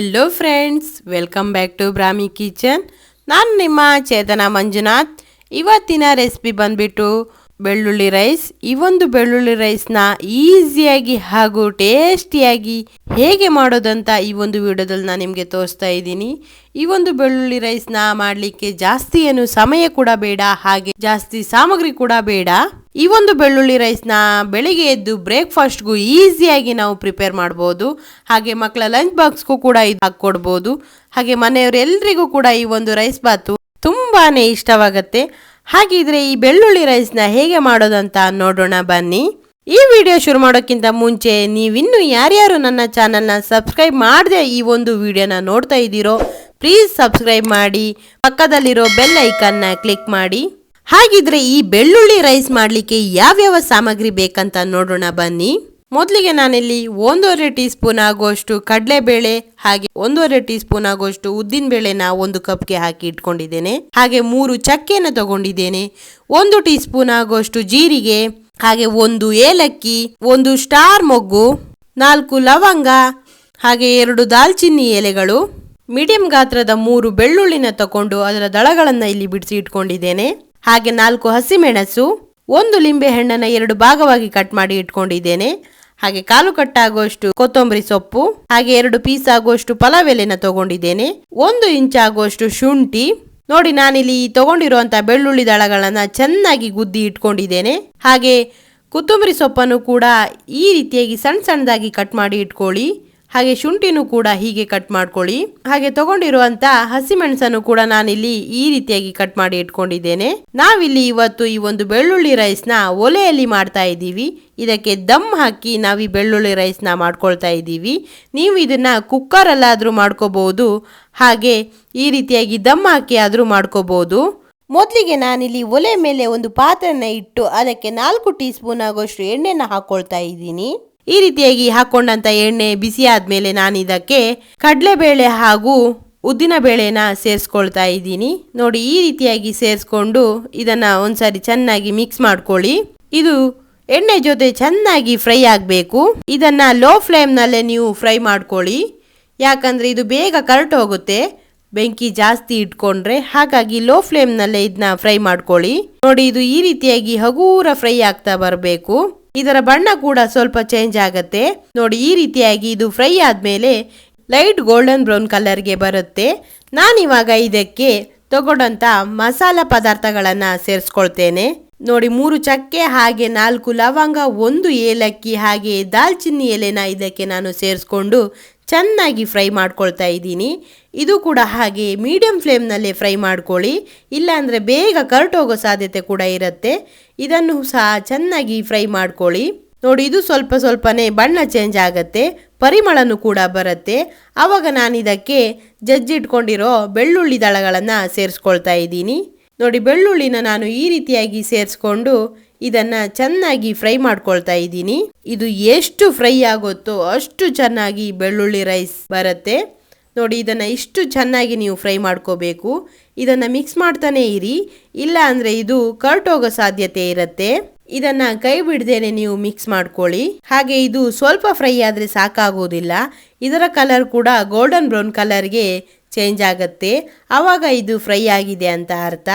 Hello friends, welcome back to Brahmi kitchen. ನಾನು ನಿಮ್ಮ ಚೇತನ ಮಂಜುನಾಥ್. ಇವತ್ತಿನ ರೆಸಿಪಿ ಬಂದ್ಬಿಟ್ಟು ಬೆಳ್ಳುಳ್ಳಿ ರೈಸ್. ಈ ಒಂದು ಬೆಳ್ಳುಳ್ಳಿ ರೈಸ್ನ ಈಸಿಯಾಗಿ ಹಾಗೂ ಟೇಸ್ಟಿಯಾಗಿ ಹೇಗೆ ಮಾಡೋದಂತ ಈ ಒಂದು ವಿಡಿಯೋದಲ್ಲಿ ನಾನು ನಿಮಗೆ ತೋರಿಸ್ತಾ ಇದ್ದೀನಿ. ಈ ಒಂದು ಬೆಳ್ಳುಳ್ಳಿ ರೈಸ್ನ ಮಾಡಲಿಕ್ಕೆ ಜಾಸ್ತಿ ಏನು ಸಮಯ ಕೂಡ ಬೇಡ, ಹಾಗೆ ಜಾಸ್ತಿ ಸಾಮಗ್ರಿ ಕೂಡ ಬೇಡ. ಈ ಒಂದು ಬೆಳ್ಳುಳ್ಳಿ ರೈಸ್ನ ಬೆಳಿಗ್ಗೆ ಎದ್ದು ಬ್ರೇಕ್ಫಾಸ್ಟ್ಗೂ ಈಸಿಯಾಗಿ ನಾವು ಪ್ರಿಪೇರ್ ಮಾಡ್ಬೋದು. ಹಾಗೆ ಮಕ್ಕಳ ಲಂಚ್ ಬಾಕ್ಸ್ಗೂ ಕೂಡ ಇದು ಹಾಕ್ಕೊಡ್ಬೋದು. ಹಾಗೆ ಮನೆಯವರೆಲ್ಲರಿಗೂ ಕೂಡ ಈ ಒಂದು ರೈಸ್ ಬಾತು ತುಂಬಾನೇ ಇಷ್ಟವಾಗುತ್ತೆ. ಹಾಗಿದ್ರೆ ಈ ಬೆಳ್ಳುಳ್ಳಿ ರೈಸ್ನ ಹೇಗೆ ಮಾಡೋದಂತ ನೋಡೋಣ ಬನ್ನಿ. ಈ ವಿಡಿಯೋ ಶುರು ಮಾಡೋಕ್ಕಿಂತ ಮುಂಚೆ ನೀವಿನ್ನು ಯಾರ್ಯಾರು ನನ್ನ ಚಾನಲ್ನ ಸಬ್ಸ್ಕ್ರೈಬ್ ಮಾಡದೆ ಈ ಒಂದು ವಿಡಿಯೋನ ನೋಡ್ತಾ ಇದ್ದೀರೋ ಪ್ಲೀಸ್ ಸಬ್ಸ್ಕ್ರೈಬ್ ಮಾಡಿ, ಪಕ್ಕದಲ್ಲಿರೋ ಬೆಲ್ ಐಕನ್ನ ಕ್ಲಿಕ್ ಮಾಡಿ. ಹಾಗಿದ್ರೆ ಈ ಬೆಳ್ಳುಳ್ಳಿ ರೈಸ್ ಮಾಡಲಿಕ್ಕೆ ಯಾವ್ಯಾವ ಸಾಮಗ್ರಿ ಬೇಕಂತ ನೋಡೋಣ ಬನ್ನಿ. ಮೊದಲಿಗೆ ನಾನಿಲ್ಲಿ 1.5 ಟೀ ಸ್ಪೂನ್ ಆಗುವಷ್ಟು ಕಡಲೆಬೇಳೆ, ಹಾಗೆ 1.5 ಟೀ ಸ್ಪೂನ್ ಆಗುವಷ್ಟು ಉದ್ದಿನ ಬೇಳೆನ 1 ಕಪ್ಗೆ ಹಾಕಿ ಇಟ್ಕೊಂಡಿದ್ದೇನೆ. ಹಾಗೆ 3 ಚಕ್ಕೆನ ತಗೊಂಡಿದ್ದೇನೆ, 1 ಟೀ ಸ್ಪೂನ್ ಆಗುವಷ್ಟು ಜೀರಿಗೆ, ಹಾಗೆ 1 ಏಲಕ್ಕಿ, 1 ಸ್ಟಾರ್ ಮೊಗ್ಗು, 4 ಲವಂಗ, ಹಾಗೆ 2 ದಾಲ್ಚಿನ್ನಿ ಎಲೆಗಳು, ಮೀಡಿಯಂ ಗಾತ್ರದ 3 ಬೆಳ್ಳುಳ್ಳಿನ ತಕೊಂಡು ಅದರ ದಳಗಳನ್ನ ಇಲ್ಲಿ ಬಿಡಿಸಿ ಇಟ್ಕೊಂಡಿದ್ದೇನೆ. ಹಾಗೆ 4 ಹಸಿಮೆಣಸು, 1 ಲಿಂಬೆ ಹಣ್ಣನ್ನ 2 ಭಾಗವಾಗಿ ಕಟ್ ಮಾಡಿ ಇಟ್ಕೊಂಡಿದ್ದೇನೆ. ಹಾಗೆ 1/4 ಕಟ್ಟಾಗುವಷ್ಟು ಕೊತ್ತಂಬರಿ ಸೊಪ್ಪು, ಹಾಗೆ 2 ಪೀಸ್ ಆಗುವಷ್ಟು ಪಲಾವ್ ಎಲೆನ ತಗೊಂಡಿದ್ದೇನೆ, 1 ಇಂಚ್ ಆಗುವಷ್ಟು ಶುಂಠಿ. ನೋಡಿ, ನಾನಿಲ್ಲಿ ತಗೊಂಡಿರುವಂತ ಬೆಳ್ಳುಳ್ಳಿ ದಳಗಳನ್ನ ಚೆನ್ನಾಗಿ ಗುದ್ದಿ ಇಟ್ಕೊಂಡಿದ್ದೇನೆ. ಹಾಗೆ ಕೊತ್ತಂಬರಿ ಸೊಪ್ಪನ್ನು ಕೂಡ ಈ ರೀತಿಯಾಗಿ ಸಣ್ಣ ಸಣ್ಣದಾಗಿ ಕಟ್ ಮಾಡಿ ಇಟ್ಕೊಳ್ಳಿ. ಹಾಗೆ ಶುಂಠಿನೂ ಕೂಡ ಹೀಗೆ ಕಟ್ ಮಾಡ್ಕೊಳ್ಳಿ. ಹಾಗೆ ತಗೊಂಡಿರುವಂತ ಹಸಿಮೆಣಸನ್ನು ಕೂಡ ನಾನಿಲ್ಲಿ ಈ ರೀತಿಯಾಗಿ ಕಟ್ ಮಾಡಿ ಇಟ್ಕೊಂಡಿದ್ದೇನೆ. ನಾವಿಲ್ಲಿ ಇವತ್ತು ಈ ಒಂದು ಬೆಳ್ಳುಳ್ಳಿ ರೈಸ್ನ ಒಲೆಯಲ್ಲಿ ಮಾಡ್ತಾ ಇದ್ದೀವಿ. ಇದಕ್ಕೆ ದಮ್ ಹಾಕಿ ನಾವು ಈ ಬೆಳ್ಳುಳ್ಳಿ ರೈಸ್ನ ಮಾಡ್ಕೊಳ್ತಾ ಇದ್ದೀವಿ. ನೀವು ಇದನ್ನ ಕುಕ್ಕರ್ ಅಲ್ಲಾದ್ರೂ ಮಾಡ್ಕೋಬಹುದು, ಹಾಗೆ ಈ ರೀತಿಯಾಗಿ ದಮ್ ಹಾಕಿ ಆದ್ರೂ ಮಾಡ್ಕೋಬಹುದು. ಮೊದಲಿಗೆ ನಾನಿಲ್ಲಿ ಒಲೆ ಮೇಲೆ ಒಂದು ಪಾತ್ರೆನ ಇಟ್ಟು ಅದಕ್ಕೆ 4 ಟೀ ಸ್ಪೂನ್ ಆಗೋಷ್ಟು ಎಣ್ಣೆನ ಹಾಕೊಳ್ತಾ ಇದ್ದೀನಿ. ಈ ರೀತಿಯಾಗಿ ಹಾಕೊಂಡಂತ ಎಣ್ಣೆ ಬಿಸಿ ಆದ್ಮೇಲೆ ನಾನು ಇದಕ್ಕೆ ಕಡಲೆಬೇಳೆ ಹಾಗೂ ಉದ್ದಿನ ಬೇಳೆನ ಸೇರಿಸ್ಕೊಳ್ತಾ ಇದ್ದೀನಿ. ನೋಡಿ, ಈ ರೀತಿಯಾಗಿ ಸೇರಿಸ್ಕೊಂಡು ಇದನ್ನ ಒಂದ್ಸರಿ ಚೆನ್ನಾಗಿ ಮಿಕ್ಸ್ ಮಾಡ್ಕೊಳ್ಳಿ. ಇದು ಎಣ್ಣೆ ಜೊತೆ ಚೆನ್ನಾಗಿ ಫ್ರೈ ಆಗಬೇಕು. ಇದನ್ನ ಲೋ ಫ್ಲೇಮ್ ನಲ್ಲೇ ನೀವು ಫ್ರೈ ಮಾಡ್ಕೊಳ್ಳಿ, ಯಾಕಂದ್ರೆ ಇದು ಬೇಗ ಕರಟು ಹೋಗುತ್ತೆ ಬೆಂಕಿ ಜಾಸ್ತಿ ಇಟ್ಕೊಂಡ್ರೆ. ಹಾಗಾಗಿ ಲೋ ಫ್ಲೇಮ್ ನಲ್ಲೇ ಇದನ್ನ ಫ್ರೈ ಮಾಡ್ಕೊಳ್ಳಿ. ನೋಡಿ, ಇದು ಈ ರೀತಿಯಾಗಿ ಹಗೂರ ಫ್ರೈ ಆಗ್ತಾ ಬರಬೇಕು. ಇದರ ಬಣ್ಣ ಕೂಡ ಸ್ವಲ್ಪ ಚೇಂಜ್ ಆಗತ್ತೆ. ನೋಡಿ, ಈ ರೀತಿಯಾಗಿ ಇದು ಫ್ರೈ ಆದ್ಮೇಲೆ ಲೈಟ್ ಗೋಲ್ಡನ್ ಬ್ರೌನ್ ಕಲರ್ಗೆ ಬರುತ್ತೆ. ನಾನಿವಾಗ ಇದಕ್ಕೆ ತಗೊಂಡಂತ ಮಸಾಲಾ ಪದಾರ್ಥಗಳನ್ನ ಸೇರಿಸ್ಕೊಳ್ತೇನೆ. ನೋಡಿ, 3 ಚಕ್ಕೆ, ಹಾಗೆ 4 ಲವಂಗ, 1 ಏಲಕ್ಕಿ, ಹಾಗೆ ದಾಲ್ಚಿನ್ನಿ ಎಲೆನ ಇದಕ್ಕೆ ನಾನು ಸೇರಿಸ್ಕೊಂಡು ಚೆನ್ನಾಗಿ ಫ್ರೈ ಮಾಡ್ಕೊಳ್ತಾ ಇದ್ದೀನಿ. ಇದು ಕೂಡ ಹಾಗೆ ಮೀಡಿಯಂ ಫ್ಲೇಮ್ನಲ್ಲೇ ಫ್ರೈ ಮಾಡ್ಕೊಳ್ಳಿ, ಇಲ್ಲಾಂದರೆ ಬೇಗ ಕರಟೋಗೋ ಸಾಧ್ಯತೆ ಕೂಡ ಇರುತ್ತೆ. ಇದನ್ನು ಸಹ ಚೆನ್ನಾಗಿ ಫ್ರೈ ಮಾಡ್ಕೊಳ್ಳಿ. ನೋಡಿ, ಇದು ಸ್ವಲ್ಪ ಸ್ವಲ್ಪನೇ ಬಣ್ಣ ಚೇಂಜ್ ಆಗುತ್ತೆ, ಪರಿಮಳನೂ ಕೂಡ ಬರುತ್ತೆ. ಆವಾಗ ನಾನು ಇದಕ್ಕೆ ಜಜ್ಜಿಟ್ಕೊಂಡಿರೋ ಬೆಳ್ಳುಳ್ಳಿ ದಳಗಳನ್ನು ಸೇರಿಸ್ಕೊಳ್ತಾ ಇದ್ದೀನಿ. ನೋಡಿ, ಬೆಳ್ಳುಳ್ಳಿನ ನಾನು ಈ ರೀತಿಯಾಗಿ ಸೇರಿಸ್ಕೊಂಡು ಇದನ್ನ ಚೆನ್ನಾಗಿ ಫ್ರೈ ಮಾಡ್ಕೊಳ್ತಾ ಇದ್ದೀನಿ. ಇದು ಎಷ್ಟು ಫ್ರೈ ಆಗುತ್ತೋ ಅಷ್ಟು ಚೆನ್ನಾಗಿ ಬೆಳ್ಳುಳ್ಳಿ ರೈಸ್ ಬರುತ್ತೆ. ನೋಡಿ, ಇದನ್ನ ಇಷ್ಟು ಚೆನ್ನಾಗಿ ನೀವು ಫ್ರೈ ಮಾಡ್ಕೋಬೇಕು. ಇದನ್ನ ಮಿಕ್ಸ್ ಮಾಡ್ತಾನೆ ಇರಿ, ಇಲ್ಲ ಅಂದ್ರೆ ಇದು ಕರಟೋಗೋ ಸಾಧ್ಯತೆ ಇರುತ್ತೆ. ಇದನ್ನ ಕೈ ಬಿಡದೇನೆ ನೀವು ಮಿಕ್ಸ್ ಮಾಡ್ಕೊಳ್ಳಿ. ಹಾಗೆ ಇದು ಸ್ವಲ್ಪ ಫ್ರೈ ಆದ್ರೆ ಸಾಕಾಗೋದಿಲ್ಲ, ಇದರ ಕಲರ್ ಕೂಡ ಗೋಲ್ಡನ್ ಬ್ರೌನ್ ಕಲರ್ಗೆ ಚೇಂಜ್ ಆಗುತ್ತೆ, ಆವಾಗ ಇದು ಫ್ರೈ ಆಗಿದೆ ಅಂತ ಅರ್ಥ.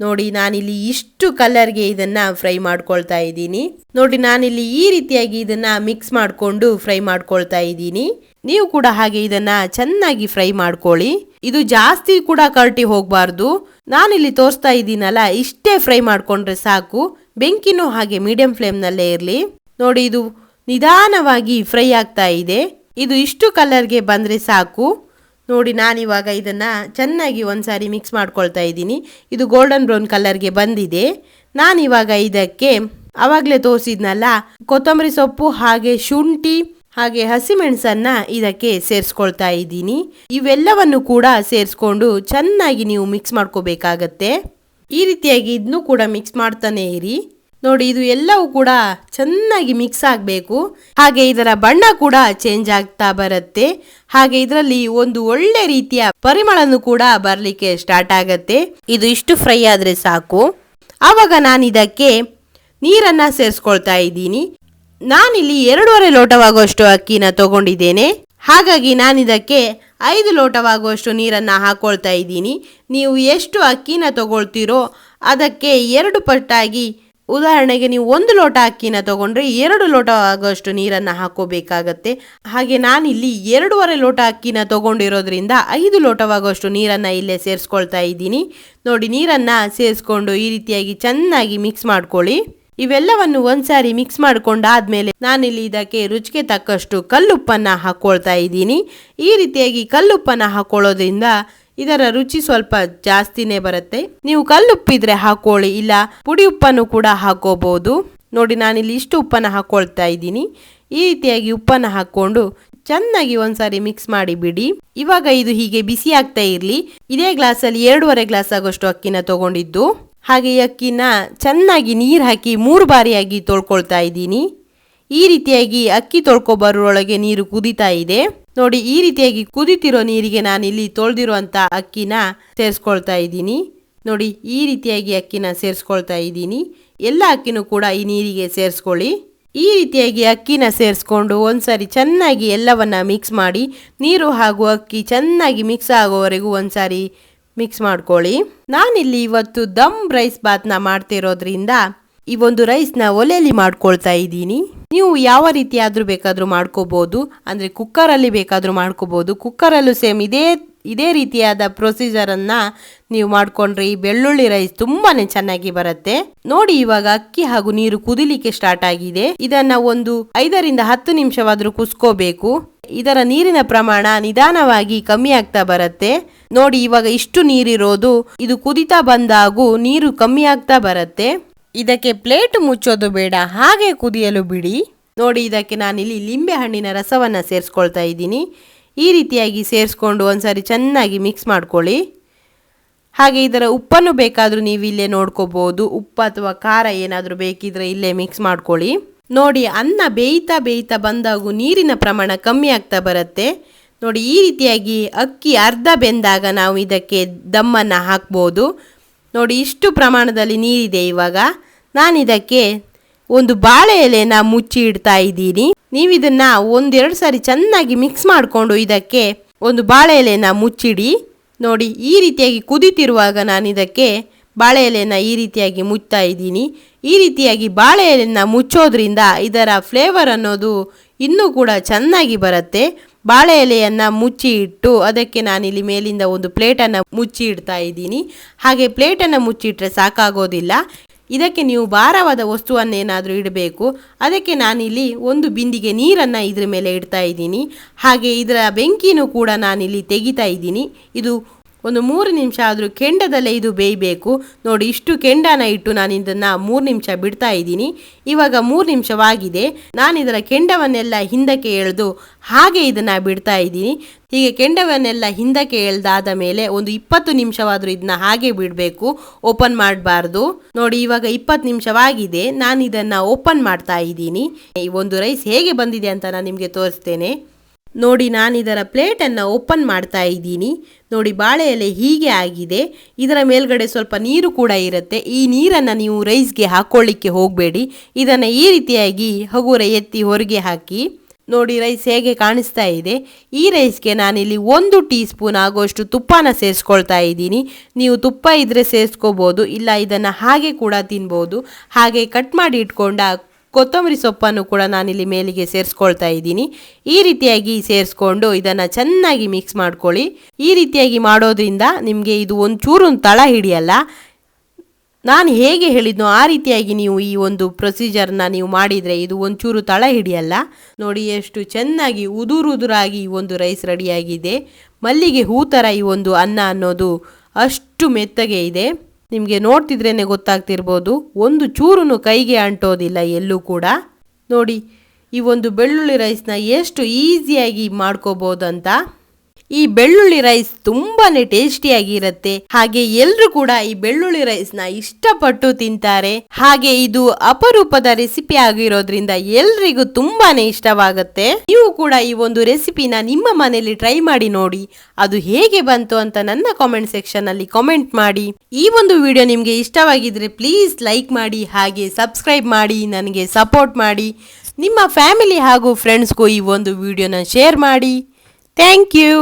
ನೋಡಿ, ನಾನಿಲ್ಲಿ ಇಷ್ಟು ಕಲರ್ಗೆ ಇದನ್ನ ಫ್ರೈ ಮಾಡ್ಕೊಳ್ತಾ ಇದ್ದೀನಿ. ನೋಡಿ, ನಾನಿಲ್ಲಿ ಈ ರೀತಿಯಾಗಿ ಇದನ್ನ ಮಿಕ್ಸ್ ಮಾಡ್ಕೊಂಡು ಫ್ರೈ ಮಾಡ್ಕೊಳ್ತಾ ಇದ್ದೀನಿ. ನೀವು ಕೂಡ ಹಾಗೆ ಇದನ್ನ ಚೆನ್ನಾಗಿ ಫ್ರೈ ಮಾಡ್ಕೊಳ್ಳಿ. ಇದು ಜಾಸ್ತಿ ಕೂಡ ಕರಟಿ ಹೋಗ್ಬಾರ್ದು. ನಾನಿಲ್ಲಿ ತೋರಿಸ್ತಾ ಇದ್ದೀನಲ್ಲ, ಇಷ್ಟೇ ಫ್ರೈ ಮಾಡ್ಕೊಂಡ್ರೆ ಸಾಕು. ಬೆಂಕಿನೂ ಹಾಗೆ ಮೀಡಿಯಂ ಫ್ಲೇಮ್ ನಲ್ಲೇ ಇರ್ಲಿ. ನೋಡಿ, ಇದು ನಿಧಾನವಾಗಿ ಫ್ರೈ ಆಗ್ತಾ ಇದೆ. ಇದು ಇಷ್ಟು ಕಲರ್ಗೆ ಬಂದ್ರೆ ಸಾಕು. ನೋಡಿ, ನಾನಿವಾಗ ಇದನ್ನ ಚೆನ್ನಾಗಿ ಒಂದ್ಸಾರಿ ಮಿಕ್ಸ್ ಮಾಡ್ಕೊಳ್ತಾ ಇದ್ದೀನಿ. ಇದು ಗೋಲ್ಡನ್ ಬ್ರೌನ್ ಕಲರ್ಗೆ ಬಂದಿದೆ. ನಾನಿವಾಗ ಇದಕ್ಕೆ ಅವಾಗಲೇ ತೋರಿಸಿದ್ನಲ್ಲ ಕೊತ್ತಂಬರಿ ಸೊಪ್ಪು, ಹಾಗೆ ಶುಂಠಿ, ಹಾಗೆ ಹಸಿಮೆಣಸನ್ನ ಇದಕ್ಕೆ ಸೇರಿಸ್ಕೊಳ್ತಾ ಇದ್ದೀನಿ. ಇವೆಲ್ಲವನ್ನು ಕೂಡ ಸೇರಿಸ್ಕೊಂಡು ಚೆನ್ನಾಗಿ ನೀವು ಮಿಕ್ಸ್ ಮಾಡ್ಕೋಬೇಕಾಗತ್ತೆ. ಈ ರೀತಿಯಾಗಿ ಇದನ್ನು ಕೂಡ ಮಿಕ್ಸ್ ಮಾಡ್ತಾನೆ ಇರಿ. ನೋಡಿ, ಇದು ಎಲ್ಲವೂ ಕೂಡ ಚೆನ್ನಾಗಿ ಮಿಕ್ಸ್ ಆಗಬೇಕು. ಹಾಗೆ ಇದರ ಬಣ್ಣ ಕೂಡ ಚೇಂಜ್ ಆಗ್ತಾ ಬರುತ್ತೆ. ಹಾಗೆ ಇದರಲ್ಲಿ ಒಂದು ಒಳ್ಳೆ ರೀತಿಯ ಪರಿಮಳನು ಕೂಡ ಬರ್ಲಿಕ್ಕೆ ಸ್ಟಾರ್ಟ್ ಆಗತ್ತೆ. ಇದು ಇಷ್ಟು ಫ್ರೈ ಆದ್ರೆ ಸಾಕು. ಆವಾಗ ನಾನು ಇದಕ್ಕೆ ನೀರನ್ನ ಸೇರಿಸ್ಕೊಳ್ತಾ ಇದ್ದೀನಿ. ನಾನಿಲ್ಲಿ 2.5 ಲೋಟವಾಗುವಷ್ಟು ಅಕ್ಕಿನ ತಗೊಂಡಿದ್ದೇನೆ. ಹಾಗಾಗಿ ನಾನಿದಕ್ಕೆ 5 ಲೋಟವಾಗುವಷ್ಟು ನೀರನ್ನು ಹಾಕ್ಕೊಳ್ತಾ ಇದ್ದೀನಿ. ನೀವು ಎಷ್ಟು ಅಕ್ಕಿನ ತಗೊಳ್ತೀರೋ ಅದಕ್ಕೆ 2 ಪಟ್ಟಾಗಿ, ಉದಾಹರಣೆಗೆ ನೀವು 1 ಲೋಟ ಅಕ್ಕಿನ ತಗೊಂಡ್ರೆ 2 ಲೋಟ ಆಗುವಷ್ಟು ನೀರನ್ನು ಹಾಕೋಬೇಕಾಗತ್ತೆ. ಹಾಗೆ ನಾನಿಲ್ಲಿ 2.5 ಲೋಟ ಅಕ್ಕಿನ ತಗೊಂಡಿರೋದ್ರಿಂದ 5 ಲೋಟವಾಗುವಷ್ಟು ನೀರನ್ನು ಇಲ್ಲೇ ಸೇರಿಸ್ಕೊಳ್ತಾ ಇದ್ದೀನಿ. ನೋಡಿ, ನೀರನ್ನು ಸೇರಿಸ್ಕೊಂಡು ಈ ರೀತಿಯಾಗಿ ಚೆನ್ನಾಗಿ ಮಿಕ್ಸ್ ಮಾಡ್ಕೊಳ್ಳಿ. ಇವೆಲ್ಲವನ್ನು ಒಂದ್ಸಾರಿ ಮಿಕ್ಸ್ ಮಾಡ್ಕೊಂಡಾದ್ಮೇಲೆ ನಾನಿಲ್ಲಿ ಇದಕ್ಕೆ ರುಚಿಗೆ ತಕ್ಕಷ್ಟು ಕಲ್ಲುಪ್ಪನ್ನು ಹಾಕ್ಕೊಳ್ತಾ ಇದ್ದೀನಿ. ಈ ರೀತಿಯಾಗಿ ಕಲ್ಲುಪ್ಪನ್ನು ಹಾಕೊಳ್ಳೋದ್ರಿಂದ ಇದರ ರುಚಿ ಸ್ವಲ್ಪ ಜಾಸ್ತಿನೇ ಬರುತ್ತೆ. ನೀವು ಕಲ್ಲುಪ್ಪಿದ್ರೆ ಹಾಕೊಳ್ಳಿ, ಇಲ್ಲ ಪುಡಿ ಉಪ್ಪನ್ನು ಕೂಡ ಹಾಕೋಬಹುದು. ನೋಡಿ, ನಾನಿಲ್ಲಿ ಇಷ್ಟು ಉಪ್ಪನ್ನು ಹಾಕ್ಕೊಳ್ತಾ ಇದ್ದೀನಿ. ಈ ರೀತಿಯಾಗಿ ಉಪ್ಪನ್ನು ಹಾಕ್ಕೊಂಡು ಚೆನ್ನಾಗಿ ಒಂದ್ಸಾರಿ ಮಿಕ್ಸ್ ಮಾಡಿ ಬಿಡಿ. ಇವಾಗ ಇದು ಹೀಗೆ ಬಿಸಿ ಆಗ್ತಾ ಇರ್ಲಿ. ಇದೇ ಗ್ಲಾಸಲ್ಲಿ 2.5 ಗ್ಲಾಸ್ ಆಗೋಷ್ಟು ಅಕ್ಕಿನ ತಗೊಂಡಿದ್ದು. ಹಾಗೆ ಅಕ್ಕಿನ ಚೆನ್ನಾಗಿ ನೀರು ಹಾಕಿ 3 ಬಾರಿಯಾಗಿ ತೊಳ್ಕೊಳ್ತಾ ಇದ್ದೀನಿ. ಈ ರೀತಿಯಾಗಿ ಅಕ್ಕಿ ತೊಳ್ಕೊಬರೋಳಗೆ ನೀರು ಕುದೀತಾ ಇದೆ. ನೋಡಿ, ಈ ರೀತಿಯಾಗಿ ಕುದಿತಿರೋ ನೀರಿಗೆ ನಾನಿಲ್ಲಿ ತೊಳೆದಿರುವಂತ ಅಕ್ಕಿನ ಸೇರಿಸ್ಕೊಳ್ತಾ ಇದ್ದೀನಿ. ನೋಡಿ, ಈ ರೀತಿಯಾಗಿ ಅಕ್ಕಿನ ಸೇರಿಸ್ಕೊಳ್ತಾ ಇದ್ದೀನಿ. ಎಲ್ಲ ಅಕ್ಕಿನೂ ಕೂಡ ಈ ನೀರಿಗೆ ಸೇರಿಸ್ಕೊಳ್ಳಿ. ಈ ರೀತಿಯಾಗಿ ಅಕ್ಕಿನ ಸೇರಿಸ್ಕೊಂಡು ಒಂದ್ಸರಿ ಚೆನ್ನಾಗಿ ಎಲ್ಲವನ್ನ ಮಿಕ್ಸ್ ಮಾಡಿ, ನೀರು ಹಾಗೂ ಅಕ್ಕಿ ಚೆನ್ನಾಗಿ ಮಿಕ್ಸ್ ಆಗೋವರೆಗೂ ಒಂದ್ಸಾರಿ ಮಿಕ್ಸ್ ಮಾಡ್ಕೊಳ್ಳಿ. ನಾನಿಲ್ಲಿ ಇವತ್ತು ದಮ್ ರೈಸ್ ಬಾತ್ನ ಮಾಡ್ತಿರೋದ್ರಿಂದ ಈ ಒಂದು ರೈಸ್ನ ಒಲೆಯಲ್ಲಿ ಮಾಡ್ಕೊಳ್ತಾ ಇದ್ದೀನಿ. ನೀವು ಯಾವ ರೀತಿ ಆದ್ರೂ ಬೇಕಾದ್ರೂ ಮಾಡ್ಕೋಬಹುದು, ಅಂದ್ರೆ ಕುಕ್ಕರಲ್ಲಿ ಬೇಕಾದ್ರೂ ಮಾಡ್ಕೋಬಹುದು. ಕುಕ್ಕರಲ್ಲೂ ಸೇಮ್ ಇದೇ ರೀತಿಯಾದ ಪ್ರೊಸೀಜರ್ ಅನ್ನ ನೀವು ಮಾಡ್ಕೊಂಡ್ರೆ ಈ ಬೆಳ್ಳುಳ್ಳಿ ರೈಸ್ ತುಂಬಾನೇ ಚೆನ್ನಾಗಿ ಬರುತ್ತೆ. ನೋಡಿ, ಇವಾಗ ಅಕ್ಕಿ ಹಾಗೂ ನೀರು ಕುದಿಲಿಕ್ಕೆ ಸ್ಟಾರ್ಟ್ ಆಗಿದೆ. ಇದನ್ನ ಒಂದು 5 ರಿಂದ 10 ನಿಮಿಷವಾದ್ರೂ ಕುದಿಸ್ಕೋಬೇಕು. ಇದರ ನೀರಿನ ಪ್ರಮಾಣ ನಿಧಾನವಾಗಿ ಕಮ್ಮಿ ಆಗ್ತಾ ಬರುತ್ತೆ. ನೋಡಿ, ಇವಾಗ ಇಷ್ಟು ನೀರಿರೋದು, ಇದು ಕುದಿತಾ ಬಂದಾಗೂ ನೀರು ಕಮ್ಮಿ ಆಗ್ತಾ ಬರುತ್ತೆ. ಇದಕ್ಕೆ ಪ್ಲೇಟ್ ಮುಚ್ಚೋದು ಬೇಡ, ಹಾಗೆ ಕುದಿಯಲು ಬಿಡಿ. ನೋಡಿ, ಇದಕ್ಕೆ ನಾನಿಲ್ಲಿ ಲಿಂಬೆ ಹಣ್ಣಿನ ರಸವನ್ನ ಸೇರಿಸ್ಕೊಳ್ತಾ ಇದ್ದೀನಿ. ಈ ರೀತಿಯಾಗಿ ಸೇರಿಸ್ಕೊಂಡು ಒಂದ್ಸರಿ ಚೆನ್ನಾಗಿ ಮಿಕ್ಸ್ ಮಾಡ್ಕೊಳ್ಳಿ. ಹಾಗೆ ಇದರ ಉಪ್ಪನ್ನು ಬೇಕಾದ್ರೂ ನೀವು ಇಲ್ಲೇ ನೋಡ್ಕೋಬಹುದು. ಉಪ್ಪು ಅಥವಾ ಖಾರ ಏನಾದರೂ ಬೇಕಿದ್ರೆ ಇಲ್ಲೇ ಮಿಕ್ಸ್ ಮಾಡ್ಕೊಳ್ಳಿ. ನೋಡಿ, ಅನ್ನ ಬೇಯ್ತಾ ಬಂದಾಗೂ ನೀರಿನ ಪ್ರಮಾಣ ಕಮ್ಮಿ ಆಗ್ತಾ ಬರುತ್ತೆ. ನೋಡಿ, ಈ ರೀತಿಯಾಗಿ ಅಕ್ಕಿ ಅರ್ಧ ಬೆಂದಾಗ ನಾವು ಇದಕ್ಕೆ ದಮ್ಮನ್ನು ಹಾಕ್ಬೋದು. ನೋಡಿ, ಇಷ್ಟು ಪ್ರಮಾಣದಲ್ಲಿ ನೀರಿದೆ. ಇವಾಗ ನಾನು ಇದಕ್ಕೆ ಒಂದು ಬಾಳೆ ಎಲೆನ ಮುಚ್ಚಿ ಇಡ್ತಾ ಇದ್ದೀನಿ. ನೀವು ಇದನ್ನ 1-2 ಸಾರಿ ಚೆನ್ನಾಗಿ ಮಿಕ್ಸ್ ಮಾಡಿಕೊಂಡು ಇದಕ್ಕೆ ಒಂದು ಬಾಳೆ ಎಲೆನ ಮುಚ್ಚಿಡಿ. ನೋಡಿ, ಈ ರೀತಿಯಾಗಿ ಕುದಿತಿರುವಾಗ ನಾನು ಇದಕ್ಕೆ ಬಾಳೆ ಎಲೆನ ಈ ರೀತಿಯಾಗಿ ಮುಚ್ತಾ ಇದ್ದೀನಿ. ಈ ರೀತಿಯಾಗಿ ಬಾಳೆ ಎಲೆನ ಮುಚ್ಚೋದ್ರಿಂದ ಇದರ ಫ್ಲೇವರ್ ಅನ್ನೋದು ಇನ್ನೂ ಕೂಡ ಚೆನ್ನಾಗಿ ಬರುತ್ತೆ. ಬಾಳೆ ಎಲೆಯನ್ನು ಮುಚ್ಚಿ ಇಟ್ಟು ಅದಕ್ಕೆ ನಾನಿಲ್ಲಿ ಮೇಲಿಂದ ಒಂದು ಪ್ಲೇಟನ್ನು ಮುಚ್ಚಿ ಇಡ್ತಾ ಇದ್ದೀನಿ. ಹಾಗೆ ಪ್ಲೇಟನ್ನು ಮುಚ್ಚಿಟ್ರೆ ಸಾಕಾಗೋದಿಲ್ಲ, ಇದಕ್ಕೆ ನೀವು ಭಾರವಾದ ವಸ್ತುವನ್ನೇನಾದರೂ ಇಡಬೇಕು. ಅದಕ್ಕೆ ನಾನಿಲ್ಲಿ ಒಂದು ಬಿಂದಿಗೆ ನೀರನ್ನು ಇದ್ರ ಮೇಲೆ ಇಡ್ತಾ ಇದ್ದೀನಿ. ಹಾಗೆ ಇದರ ಬೆಂಕಿನೂ ಕೂಡ ನಾನಿಲ್ಲಿ ತೆಗಿತಾ ಇದ್ದೀನಿ. ಇದು ಒಂದು 3 ನಿಮಿಷ ಆದರೂ ಕೆಂಡದಲ್ಲೇ ಇದು ಬೇಯಬೇಕು. ನೋಡಿ, ಇಷ್ಟು ಕೆಂಡನ ಇಟ್ಟು ನಾನು ಇದನ್ನು 3 ನಿಮಿಷ ಬಿಡ್ತಾ ಇದ್ದೀನಿ. ಇವಾಗ 3 ನಿಮಿಷವಾಗಿದೆ. ನಾನು ಇದರ ಕೆಂಡವನ್ನೆಲ್ಲ ಹಿಂದಕ್ಕೆ ಎಳೆದು ಹಾಗೆ ಇದನ್ನು ಬಿಡ್ತಾ ಇದ್ದೀನಿ. ಹೀಗೆ ಕೆಂಡವನ್ನೆಲ್ಲ ಹಿಂದಕ್ಕೆ ಎಳೆದಾದ ಮೇಲೆ ಒಂದು 20 ನಿಮಿಷವಾದರೂ ಇದನ್ನ ಹಾಗೆ ಬಿಡಬೇಕು, ಓಪನ್ ಮಾಡಬಾರ್ದು. ನೋಡಿ, ಇವಾಗ 20 ನಿಮಿಷವಾಗಿದೆ. ನಾನು ಇದನ್ನು ಓಪನ್ ಮಾಡ್ತಾ ಇದ್ದೀನಿ. ಈ ಒಂದು ರೈಸ್ ಹೇಗೆ ಬಂದಿದೆ ಅಂತ ನಾನು ನಿಮಗೆ ತೋರಿಸ್ತೇನೆ. ನೋಡಿ, ನಾನು ಇದರ ಪ್ಲೇಟನ್ನು ಓಪನ್ ಮಾಡ್ತಾ ಇದ್ದೀನಿ. ನೋಡಿ, ಬಾಳೆ ಎಲೆ ಹೀಗೆ ಆಗಿದೆ. ಇದರ ಮೇಲ್ಗಡೆ ಸ್ವಲ್ಪ ನೀರು ಕೂಡ ಇರುತ್ತೆ. ಈ ನೀರನ್ನು ನೀವು ರೈಸ್ಗೆ ಹಾಕ್ಕೊಳ್ಳಿಕ್ಕೆ ಹೋಗಬೇಡಿ. ಇದನ್ನು ಈ ರೀತಿಯಾಗಿ ಹಗುರ ಎತ್ತಿ ಹೊರಗೆ ಹಾಕಿ. ನೋಡಿ, ರೈಸ್ ಹೇಗೆ ಕಾಣಿಸ್ತಾ ಇದೆ. ಈ ರೈಸ್ಗೆ ನಾನಿಲ್ಲಿ 1 ಟೀ ಸ್ಪೂನ್ ಆಗೋಷ್ಟು ತುಪ್ಪನ ಸೇರಿಸ್ಕೊಳ್ತಾ ಇದ್ದೀನಿ. ನೀವು ತುಪ್ಪ ಇದ್ರೆ ಸೇರಿಸ್ಕೋಬೋದು, ಇಲ್ಲ ಇದನ್ನು ಹಾಗೆ ಕೂಡ ತಿನ್ಬೋದು. ಹಾಗೆ ಕಟ್ ಮಾಡಿ ಇಟ್ಕೊಂಡ ಕೊತ್ತಂಬರಿ ಸೊಪ್ಪನ್ನು ಕೂಡ ನಾನಿಲ್ಲಿ ಮೇಲಿಗೆ ಸೇರಿಸ್ಕೊಳ್ತಾ ಇದ್ದೀನಿ. ಈ ರೀತಿಯಾಗಿ ಸೇರಿಸ್ಕೊಂಡು ಇದನ್ನು ಚೆನ್ನಾಗಿ ಮಿಕ್ಸ್ ಮಾಡ್ಕೊಳ್ಳಿ. ಈ ರೀತಿಯಾಗಿ ಮಾಡೋದ್ರಿಂದ ನಿಮಗೆ ಇದು ಒಂಚೂರು ತಳ ಹಿಡಿಯಲ್ಲ. ನಾನು ಹೇಗೆ ಹೇಳಿದ್ನೋ ಆ ರೀತಿಯಾಗಿ ನೀವು ಈ ಒಂದು ಪ್ರೊಸೀಜರ್ನ ನೀವು ಮಾಡಿದರೆ ಇದು ಒಂಚೂರು ತಳ ಹಿಡಿಯಲ್ಲ. ನೋಡಿ, ಎಷ್ಟು ಚೆನ್ನಾಗಿ ಉದುರಾಗಿ ಈ ಒಂದು ರೈಸ್ ರೆಡಿಯಾಗಿದೆ. ಮಲ್ಲಿಗೆ ಹೂ ಥರ ಈ ಒಂದು ಅನ್ನ ಅನ್ನೋದು ಅಷ್ಟು ಮೆತ್ತಗೆ ಇದೆ. ನಿಮಗೆ ನೋಡ್ತಿದ್ರೇನೆ ಗೊತ್ತಾಗ್ತಿರ್ಬೋದು, ಒಂದು ಚೂರು ಕೈಗೆ ಅಂಟೋದಿಲ್ಲ ಎಲ್ಲೂ ಕೂಡ. ನೋಡಿ, ಈ ಒಂದು ಬೆಳ್ಳುಳ್ಳಿ ರೈಸ್ನ ಎಷ್ಟು ಈಸಿಯಾಗಿ ಮಾಡ್ಕೋಬೋದು ಅಂತ. ಈ ಬೆಳ್ಳುಳ್ಳಿ ರೈಸ್ ತುಂಬಾನೇ ಟೇಸ್ಟಿಯಾಗಿರುತ್ತೆ. ಹಾಗೆ ಎಲ್ರು ಕೂಡ ಈ ಬೆಳ್ಳುಳ್ಳಿ ರೈಸ್ನ ಇಷ್ಟಪಟ್ಟು ತಿಂತಾರೆ. ಹಾಗೆ ಇದು ಅಪರೂಪದ ರೆಸಿಪಿ ಆಗಿರೋದ್ರಿಂದ ಎಲ್ರಿಗೂ ತುಂಬಾನೇ ಇಷ್ಟವಾಗುತ್ತೆ. ನೀವು ಕೂಡ ಈ ಒಂದು ರೆಸಿಪಿನ ನಿಮ್ಮ ಮನೆಯಲ್ಲಿ ಟ್ರೈ ಮಾಡಿ ನೋಡಿ. ಅದು ಹೇಗೆ ಬಂತು ಅಂತ ನನ್ನ ಕಾಮೆಂಟ್ ಸೆಕ್ಷನ್ ಅಲ್ಲಿ ಕಾಮೆಂಟ್ ಮಾಡಿ. ಈ ಒಂದು ವಿಡಿಯೋ ನಿಮ್ಗೆ ಇಷ್ಟವಾಗಿದ್ರೆ ಪ್ಲೀಸ್ ಲೈಕ್ ಮಾಡಿ, ಹಾಗೆ ಸಬ್ಸ್ಕ್ರೈಬ್ ಮಾಡಿ, ನನಗೆ ಸಪೋರ್ಟ್ ಮಾಡಿ. ನಿಮ್ಮ ಫ್ಯಾಮಿಲಿ ಹಾಗೂ ಫ್ರೆಂಡ್ಸ್ಗೂ ಈ ಒಂದು ವಿಡಿಯೋನ ಶೇರ್ ಮಾಡಿ. Thank you.